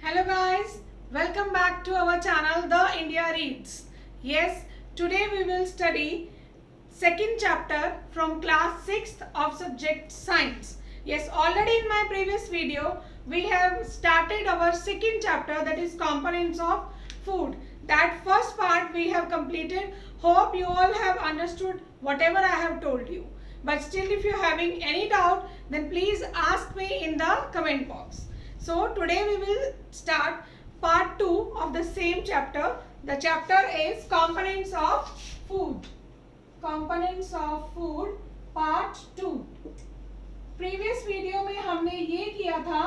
Hello guys, welcome back to our channel The India Reads. Yes, today we will study second chapter from class 6th of subject science. Yes, already in my previous video we have started our second chapter, that is components of food. That first part we have completed. Hope you all have understood whatever I have told you. But still, if you are having any doubt, then please ask me in the comment box. So today we will start part 2 of the same chapter. The chapter is components of food. Components of food part 2. Previous video में हमने ये किया था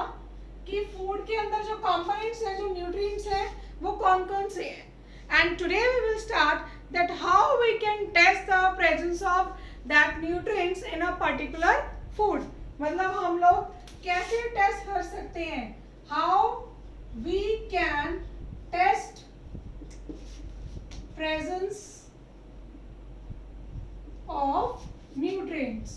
कि food के अंदर जो components है, जो न्यूट्रिएंट्स है, वो कौन कौन से हैं. And today we will start that how we can test the presence of that nutrients in a particular food. मतलब हम लोग कैसे टेस्ट कर सकते हैं, how we can test presence of nutrients.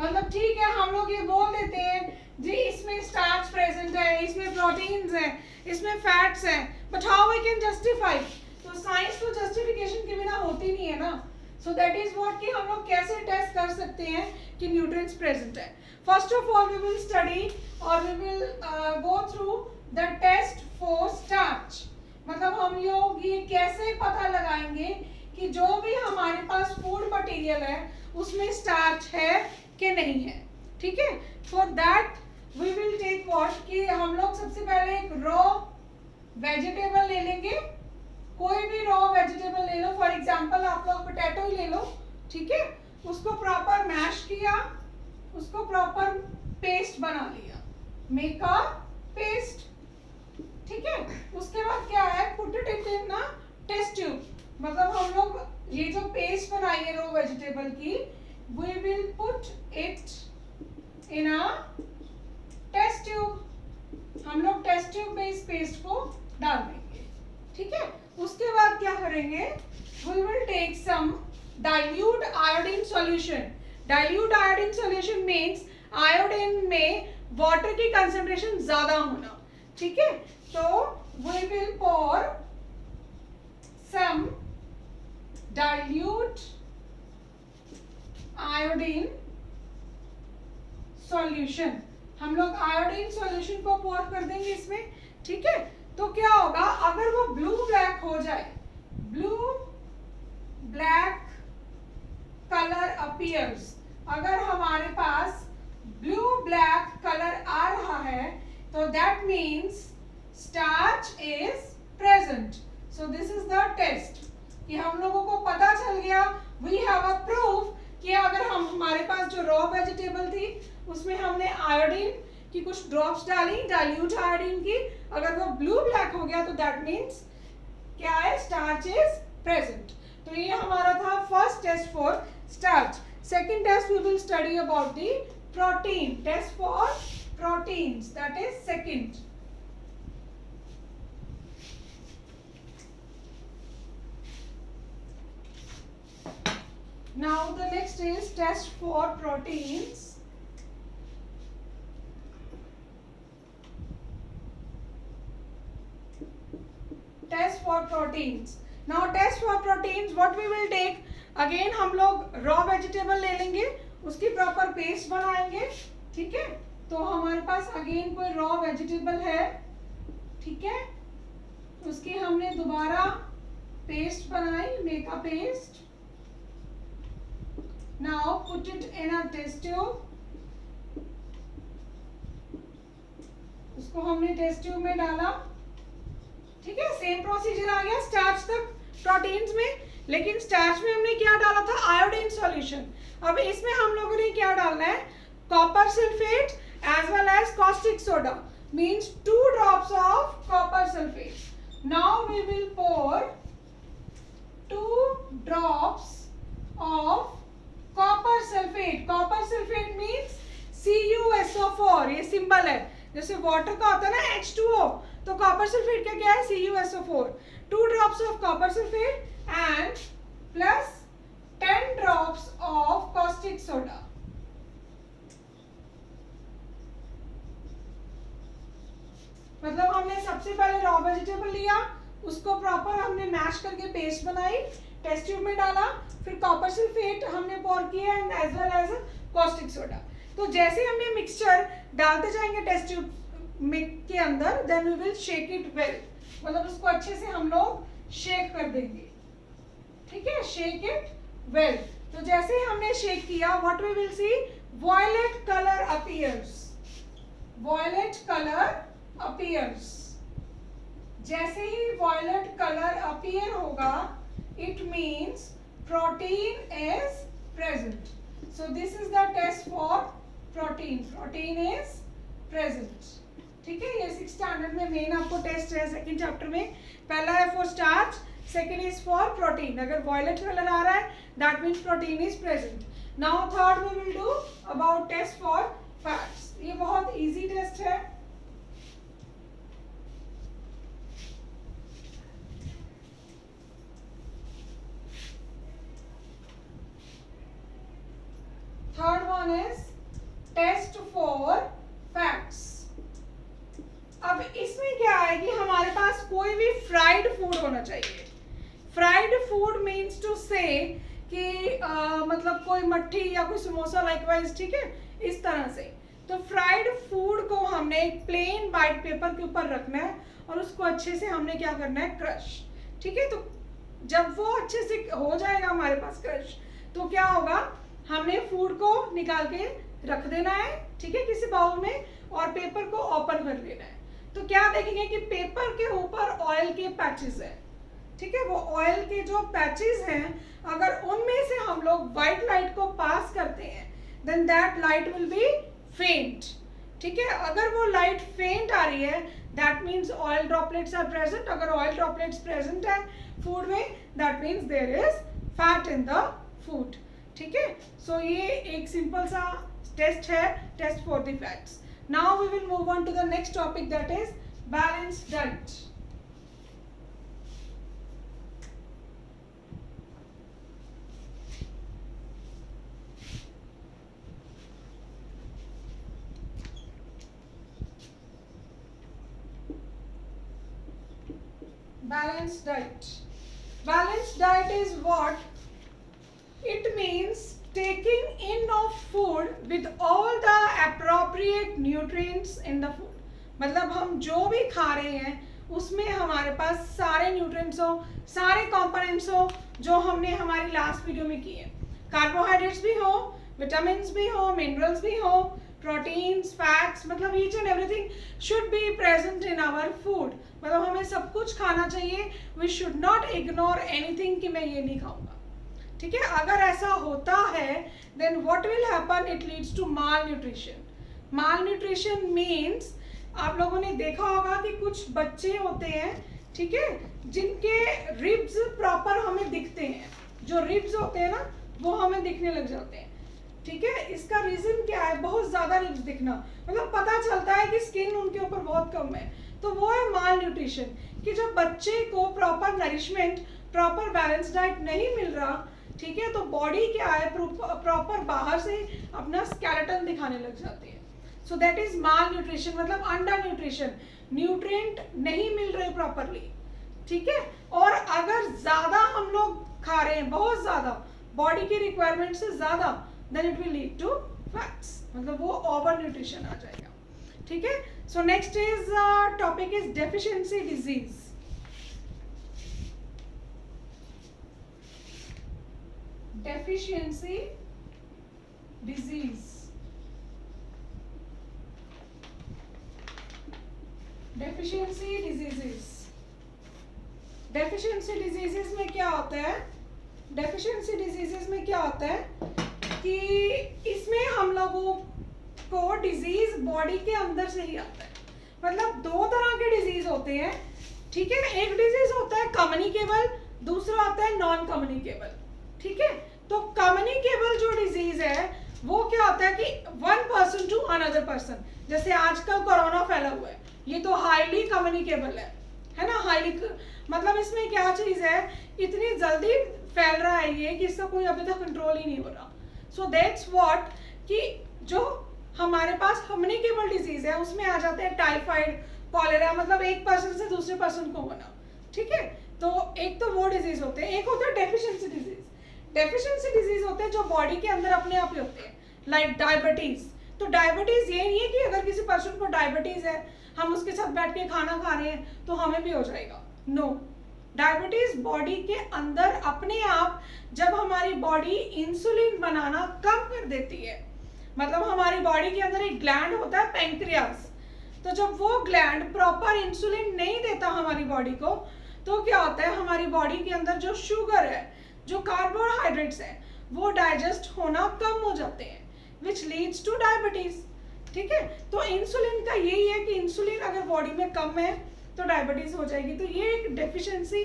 मतलब ठीक है, हम लोग ये बोल देते हैं जी इसमें स्टार्च प्रेजेंट है, इसमें प्रोटीन्स है, इसमें फैट्स हैं, but how we can justify. तो साइंस तो जस्टिफिकेशन के बिना होती नहीं है ना. सो दैट इज व्हाट कि हम लोग कैसे टेस्ट कर सकते हैं कि न्यूट्रिएंट्स प्रेजेंट है. First of all we will study और we will go through the test for starch. मतलब हम लोग ये कैसे पता लगाएंगे कि जो भी हमारे पास फूड मटेरियल है उसमें स्टार्च है कि नहीं है. ठीक है, for that we will take what कि हम लोग सबसे पहले एक रॉ वेजिटेबल ले लेंगे. कोई भी रॉ वेजिटेबल ले लो, फॉर एग्जांपल आप लोग पोटैटो ही ले लो. ठीक है, उसको प्रॉपर मैश किया, उसको प्रॉपर पेस्ट बना लिया, मेक अ पेस्ट. ठीक है, उसके बाद क्या है, put it in a test tube. मतलब हम लोग ये जो पेस्ट बनाई है रॉ वेजिटेबल की, we will put it in a test tube. हम लोग टेस्ट ट्यूब में इस पेस्ट को डाल देंगे. ठीक है, उसके बाद क्या करेंगे, we will take some dilute iodine solution. dilute iodine solution means iodine में वाटर की कंसंट्रेशन ज्यादा होना. ठीक है, तो we will pour some dilute iodine solution. हम लोग आयोडीन सॉल्यूशन को पोर कर देंगे इसमें. ठीक है, तो क्या होगा, अगर वो ब्लू ब्लैक हो जाए, ब्लू ब्लैक कलर अपीयर्स, अगर हमारे पास ब्लू ब्लैक कलर आ रहा है तो that means starch is present. So this is the test कि हम लोगों को पता चल गया, वी हैव अ प्रूफ कि अगर हम हमारे पास जो रॉ वेजिटेबल थी उसमें हमने आयोडीन की कुछ ड्रॉप्स डाली, डाइल्यूट आयोडीन की, अगर वो ब्लू ब्लैक हो गया तो दैट मीन्स क्या है, स्टार्च इज प्रेजेंट. तो ये हमारा था first test for starch. Second test we will study about the protein. Test for proteins, that is second. Now the next is test for proteins. Test for proteins. Now test for proteins, what we will take, again हम लोग raw vegetable ले लेंगे, उसकी proper paste बनाएंगे. ठीक है, तो हमारे पास again कोई raw vegetable है. ठीक है, उसकी हमने दोबारा paste बनाई, make a paste. Now put it in a test tube. उसको हमने टेस्ट ट्यूब में डाला. ठीक है, सेम प्रोसीजर आ गया स्टार्च तक प्रोटीन्स में, लेकिन स्टार्च में हमने क्या डाला था, आयोडीन सॉल्यूशन. अब इसमें हम लोगों ने क्या डालना है, copper sulphate as well as caustic soda, means 2 drops of copper sulphate. Now we will pour 2 drops of copper sulphate. Copper sulphate means CuSO4. ये सिंबल है, जैसे वाटर का होता है ना H2O, तो कॉपर सल्फेट का क्या है, CuSO4. 2 drops of copper sulphate and plus 10 drops of caustic soda. मतलब हमने सबसे पहले रॉ वेजिटेबल लिया, उसको प्रॉपर हमने मैश करके पेस्ट बनाई, टेस्ट ट्यूब में डाला, फिर कॉपर सल्फेट हमने पोर किया and as well as caustic soda. तो जैसे हम ये मिक्सचर डालते जाएंगे टेस्ट ट्यूब के अंदर, then we will shake it well, मतलब उसको अच्छे से हम लोग शेक कर देंगे, ठीक है, शेक इट वेल। तो जैसे ही हमने शेक किया, what we will see, violet colour appears, violet colour appears. जैसे ही वॉयलेट कलर अपीयर होगा, it means protein is present. So this is the test for protein, protein is present, ठीक है। ये 6th स्टैंडर्ड में main आपको test है 2nd chapter में। पहला है for starch, second is for protein. अगर वॉयलेट कलर आ रहा है that means protein is present. Now third we will do about test for fats. ये बहुत इजी टेस्ट है। Third one is test for fats. अब इसमें क्या है कि हमारे पास कोई भी फ्राइड फूड होना चाहिए। फ्राइड फूड मीन्स टू से कि मतलब कोई मट्ठी या कोई समोसा लाइकवाइज, ठीक है, इस तरह से। तो फ्राइड फूड को हमने एक प्लेन वाइट पेपर के ऊपर रखना है और उसको अच्छे से हमने क्या करना है, क्रश, ठीक है। तो जब वो अच्छे से हो जाएगा हमारे पास क्रश, तो क्या होगा, हमने फूड को निकाल के रख देना है, ठीक है, किसी बाउल में, और पेपर को ओपन कर लेना है। तो क्या देखेंगे कि पेपर के ऊपर ऑयल के पैचेस हैं, ठीक है। वो ऑयल के जो पैचेस हैं, अगर उनमें से हम लोग व्हाइट लाइट को पास करते हैं, then that light will be faint, ठीक है। अगर वो लाइट फेंट आ रही है, that means oil droplets are present. अगर ऑयल ड्रॉपलेट्स प्रेजेंट है फूड में, that means there is fat in the food, ठीक है। सो ये एक सिंपल सा टेस्ट है, test for the fats. Now we will move on to the next topic, that is balanced diet. Balanced diet. Balanced diet is what? It means taking in of food with all the appropriate nutrients in the food. मतलब हम जो भी खा रहे हैं उसमें हमारे पास सारे न्यूट्रिएंट्स हो, सारे कंपोनेंट्स हो जो हमने हमारी लास्ट वीडियो में किए। कार्बोहाइड्रेट्स भी हो, विटामिन भी हो, मिनरल्स भी हो, प्रोटीन्स, फैट्स, मतलब each and everything should be present in our food. मतलब हमें सब कुछ खाना चाहिए। We should not ignore anything कि मैं ये नहीं खाऊंगा, ठीक है। अगर ऐसा होता है, then what will happen, it leads to malnutrition. Malnutrition means, आप लोगों ने देखा होगा कि कुछ बच्चे होते हैं, ठीक है, जिनके रिब्स प्रॉपर हमें दिखते हैं। जो रिब्स होते हैं ना, वो हमें दिखने लग जाते हैं, ठीक है। इसका रीजन क्या है, बहुत ज्यादा रिब्स दिखना, मतलब पता चलता है कि स्किन उनके ऊपर बहुत कम है। तो वो है माल न्यूट्रिशन, कि जब बच्चे को proper nourishment, proper balance diet नहीं मिल रहा, ठीक है, तो बॉडी क्या है, प्रॉपर बाहर से अपना स्केलेटन दिखाने लग जाती है। So that is mall nutrition, मतलब अंडर न्यूट्रिशन, न्यूट्रिएंट नहीं मिल रहे प्रॉपरली, ठीक है। और अगर ज्यादा हम लोग खा रहे हैं, बहुत ज्यादा, बॉडी की रिक्वायरमेंट से ज्यादा, then it will lead to fats, मतलब वो ओवर न्यूट्रिशन आ जाएगा, ठीक है। So next is topic is deficiency disease. Deficiency disease. Deficiency diseases. Deficiency diseases में क्या होता है? Deficiency diseases में क्या होता है कि इसमें हम लोगों को डिजीज बॉडी के अंदर से ही आता है। मतलब दो तरह के डिजीज होते हैं, ठीक है। एक डिजीज होता है कम्युनिकेबल, दूसरा होता है नॉन कम्युनिकेबल, ठीक है। तो कम्युनिकेबल जो डिजीज है वो क्या होता है कि one person to another person, जैसे आजकल कोरोना फैला हुआ है, ये तो हाईली कम्युनिकेबल है ना, हाईली, मतलब इसमें क्या चीज है, इतनी जल्दी फैल रहा है ये कि इसका कोई अभी तक कंट्रोल ही नहीं हो रहा। सो दैट्स व्हाट कि जो हमारे पास कम्युनिकेबल डिजीज है उसमें आ जाते हैं टाइफाइड, कॉलेरा मतलब एक पर्सन से दूसरे पर्सन को होना, ठीक है। तो एक तो वो डिजीज होते हैं, एक होता है डेफिशिएंसी डिजीज। डेफिशिएंसी डिजीज होते हैं जो बॉडी के अंदर अपने आप ही होते हैं, लाइक डायबिटीज। तो डायबिटीज ये नहीं है कि अगर किसी पर्सन को डायबिटीज है, हम उसके साथ बैठ के खाना खा रहे हैं तो हमें भी हो जाएगा, नो। डायबिटीज बॉडी के अंदर अपने आप, जब हमारी बॉडी इंसुलिन बनाना कम कर देती है, मतलब हमारी बॉडी के अंदर एक ग्लैंड होता है पैंक्रियास, तो जब वो ग्लैंड प्रॉपर इंसुलिन नहीं देता हमारी बॉडी को, तो क्या होता है, हमारी बॉडी के अंदर जो शुगर है, जो कार्बोहाइड्रेट्स है, वो डाइजेस्ट होना कम हो जाते हैं, विच लीड्स टू डायबिटीज, ठीक है। तो इंसुलिन का यही है कि इंसुलिन अगर बॉडी में कम है तो डायबिटीज हो जाएगी, तो ये एक डेफिशिएंसी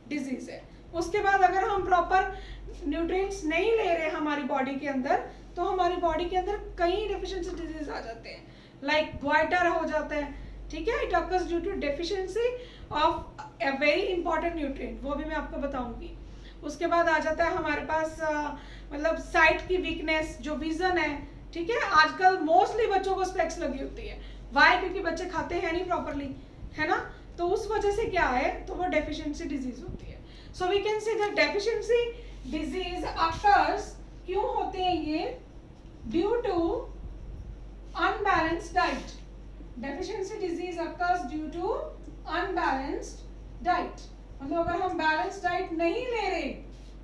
डिजीज है। उसके बाद अगर हम प्रॉपर न्यूट्रिएंट्स नहीं ले रहे हमारी बॉडी के अंदर, तो हमारी बॉडी के अंदर कई डेफिशिएंसी डिजीज आ जाते हैं, लाइक ग्वाइटर हो जाता है, ठीक है। It occurs due to deficiency of a very important nutrient, वो भी मैं आपको बताऊंगी। उसके बाद आ जाता है हमारे पास मतलब साइट की वीकनेस, जो विजन है, ठीक है। आजकल मोस्टली बच्चों को स्पेक्स लगी होती है, वाई? क्योंकि बच्चे खाते हैं नहीं प्रॉपरली, है ना, तो उस वजह से क्या है, तो वो डेफिशिएंसी डिजीज होती है। So we can say that deficiency disease occurs, क्यों होते हैं ये, due to unbalanced diet. Deficiency disease occurs due to unbalanced diet, मतलब अगर हम बैलेंस डाइट नहीं ले रहे,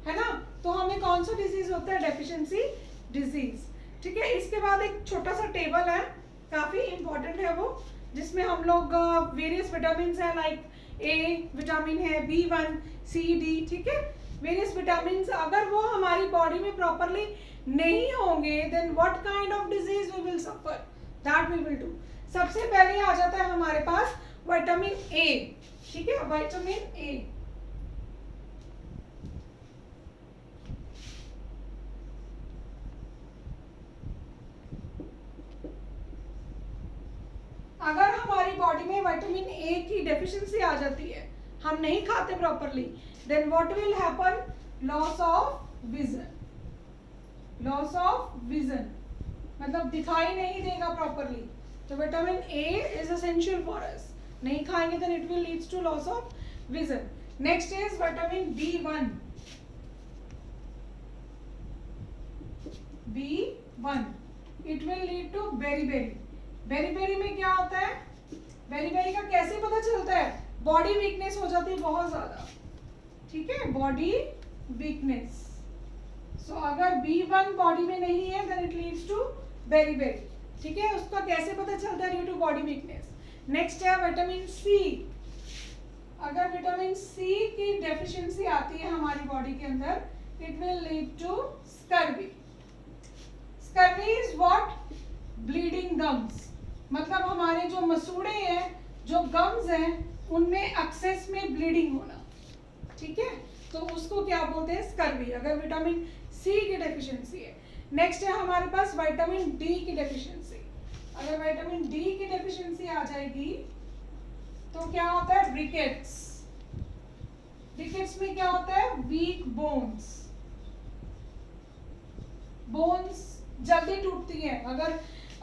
है ना, तो हमें कौन सा डिजीज होता है, डेफिशिएंसी डिजीज, ठीक है। इसके बाद एक छोटा सा टेबल है, काफी इंपॉर्टेंट है वो, जिसमें हम लोग वेरियस विटामिन है, लाइक ए विटामिन है, B1, C, D, ठीक है। वेरियस विटामिन अगर वो हमारी बॉडी में प्रॉपरली नहीं होंगे, then what kind of disease we will suffer, that we will do. सबसे पहले आ जाता है हमारे पास विटामिन ए, ठीक है, विटामिन ए। अगर हमारी बॉडी में विटामिन ए की डेफिशिएंसी आ जाती है, हम नहीं खाते properly, then what will happen, loss of vision. Loss of vision मतलब दिखाई नहीं देगा प्रॉपरली, तो vitamin A is essential for us, नहीं खाएंगे then it will leads to loss of vision. Next is vitamin B1। B1 it will lead to beriberi. Beriberi में क्या होता है, बेरीबेरी का कैसे पता चलता है, बॉडी वीकनेस हो जाती है बहुत ज्यादा, ठीक है, बॉडी वीकनेस। सो अगर B1 बॉडी में नहीं है then it leads to beriberi, ठीक है। उसका कैसे पता चलता है, due to body weakness. Next है विटामिन सी। अगर विटामिन सी की डेफिशिएंसी आती है हमारी बॉडी के अंदर, it will lead to scurvy. Scurvy is what, bleeding gums, मतलब हमारे जो मसूड़े हैं, जो गम्स हैं, उनमें एक्सेस में ब्लीडिंग होना, ठीक है, तो उसको क्या बोलते हैं, स्कर्वी, अगर विटामिन सी की डेफिशिएंसी है। नेक्स्ट है हमारे पास विटामिन डी की डेफिशिएंसी। अगर विटामिन डी की डेफिशिएंसी आ जाएगी तो क्या होता है, रिकेट्स। रिकेट्स में क्या होता है, वीक बोन्स, बोन्स जल्दी टूटती हैं।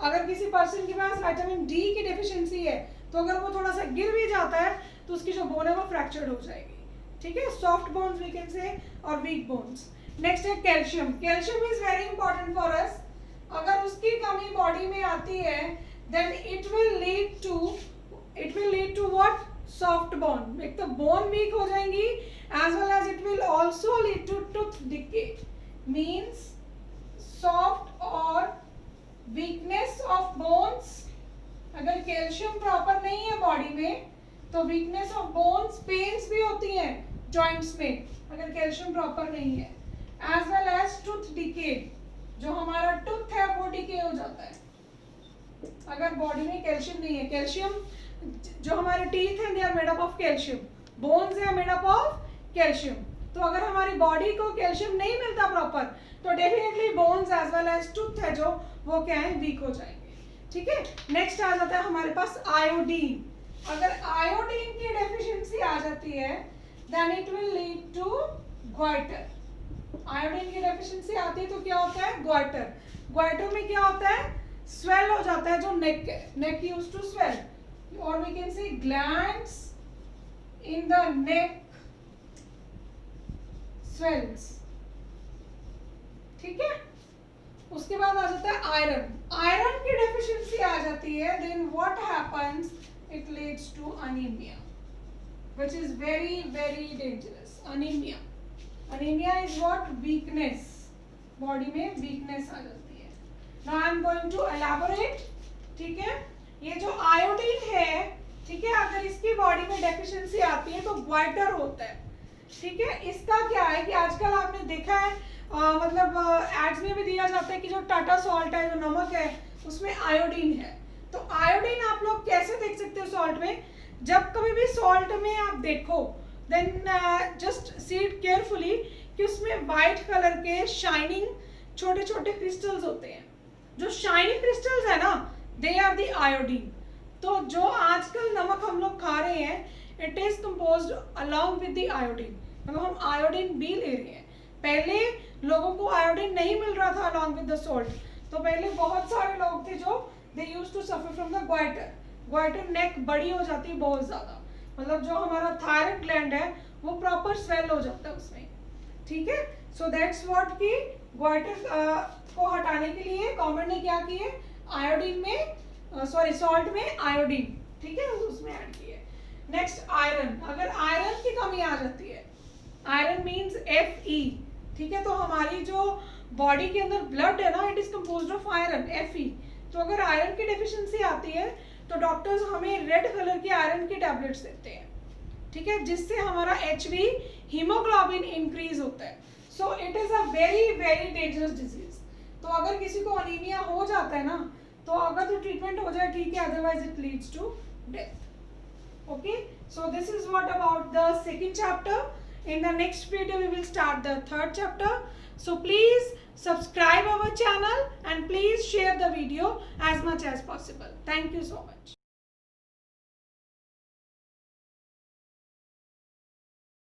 अगर किसी पर्सन के पास विटामिन डी की डेफिशिएंसी है, तो अगर वो थोड़ा सा गिर भी जाता है तो उसकी जो बोन है वो फ्रैक्चर्ड हो जाएगी, ठीक है। Soft bones we can say, और वीक बोन्स। नेक्स्ट है calcium. Calcium is very important for us. अगर उसकी कमी बॉडी में आती है then it will lead to what, soft bone. एक तो बोन वीक हो जाएंगी, as well as it will also lead to tooth decay, means soft और वीकनेस ऑफ बोन्स। अगर कैल्शियम प्रॉपर नहीं है बॉडी में तो वीकनेस ऑफ बोन्स, पेन्स भी होती हैं जॉइंट्स में अगर कैल्शियम प्रॉपर नहीं है, as well as tooth decay, जो हमारा टूथ है वो डिके हो जाता है अगर बॉडी में कैल्शियम नहीं है। कैल्शियम, जो हमारे टीथ हैं, they are made up of calcium, bones are made up of calcium. तो अगर हमारी बॉडी को कैल्शियम नहीं मिलता प्रॉपर, तो definitely bones as well as tooth है जो, वो क्या है, वीक हो जाएंगे, ठीक है। नेक्स्ट आ जाता है हमारे पास आयोडीन। अगर आयोडीन की डेफिशिएंसी आ जाती है then it will lead to goitre. Iodine की डेफिशिएंसी आती है तो क्या होता है, ग्वाइटर। ग्वाइटर में क्या होता है, स्वेल हो जाता है जो नेक है, neck used to swell, or we can say glands in the neck swells. ठीक है, उसके बाद आ जाता है आयरन. आयरन की डेफिशिएंसी आ जाती है, then what happens, it leads to anaemia, which is very very dangerous. Anemia is what? Weakness. Body में वीकनेस आ जाती है. Now I am going to elaborate. ठीक है, ये जो आयोडीन है, ठीक है, अगर इसकी बॉडी में डेफिशिएंसी आती है तो ग्वाइटर होता है. ठीक है, इसका क्या है कि आजकल आपने देखा है, मतलब एड्स में भी दिया जाता है कि जो टाटा सॉल्ट है, जो नमक है, उसमें आयोडीन है. तो आयोडीन आप लोग कैसे देख सकते हो सॉल्ट में? जब कभी भी सॉल्ट में आप देखो, then just see it carefully कि उसमें वाइट कलर के शाइनिंग छोटे छोटे क्रिस्टल्स होते हैं. जो शाइनिंग क्रिस्टल्स है ना, दे आर द आयोडीन. तो जो आजकल नमक हम लोग खा रहे हैं, it is composed along with the iodine. मतलब हम आयोडीन भी ले रहे हैं. पहले लोगों को आयोडीन नहीं मिल रहा था अलोंग विद द सॉल्ट, तो पहले बहुत सारे लोग थे जो they used to suffer from the goitre. Goitre neck बड़ी हो जाती है बहुत ज्यादा, मतलब जो हमारा थायराइड ग्लैंड है वो प्रॉपर स्वेल हो जाता है उसमें. ठीक है, सो दैट्स व्हाट की ग्वाइटर को हटाने के लिए गवर्नमेंट ने क्या किए, आयोडीन में सॉल्ट में आयोडीन, ठीक है, उसमें ऐड किए. Next iron. अगर आयरन की कमी आ जाती है, आयरन मीन्स Fe. ठीक है, तो हमारी जो बॉडी के अंदर ब्लड है ना, it is composed of iron, Fe. तो अगर आयरन की डेफिशिएंसी आती है तो डॉक्टर्स हमें रेड कलर की आयरन की टैबलेट्स देते हैं. ठीक है, जिससे हमारा HB हीमोग्लोबिन इंक्रीज होता है. So it is a very very dangerous disease. तो अगर किसी को अनीमिया हो जाता है ना, तो अगर तो ट्रीटमेंट हो जाए ठीक है, otherwise it leads to death. Okay, so this is what about the second chapter. In the next video we will start the third chapter. So please subscribe our channel and please share the video as much as possible. Thank you so much.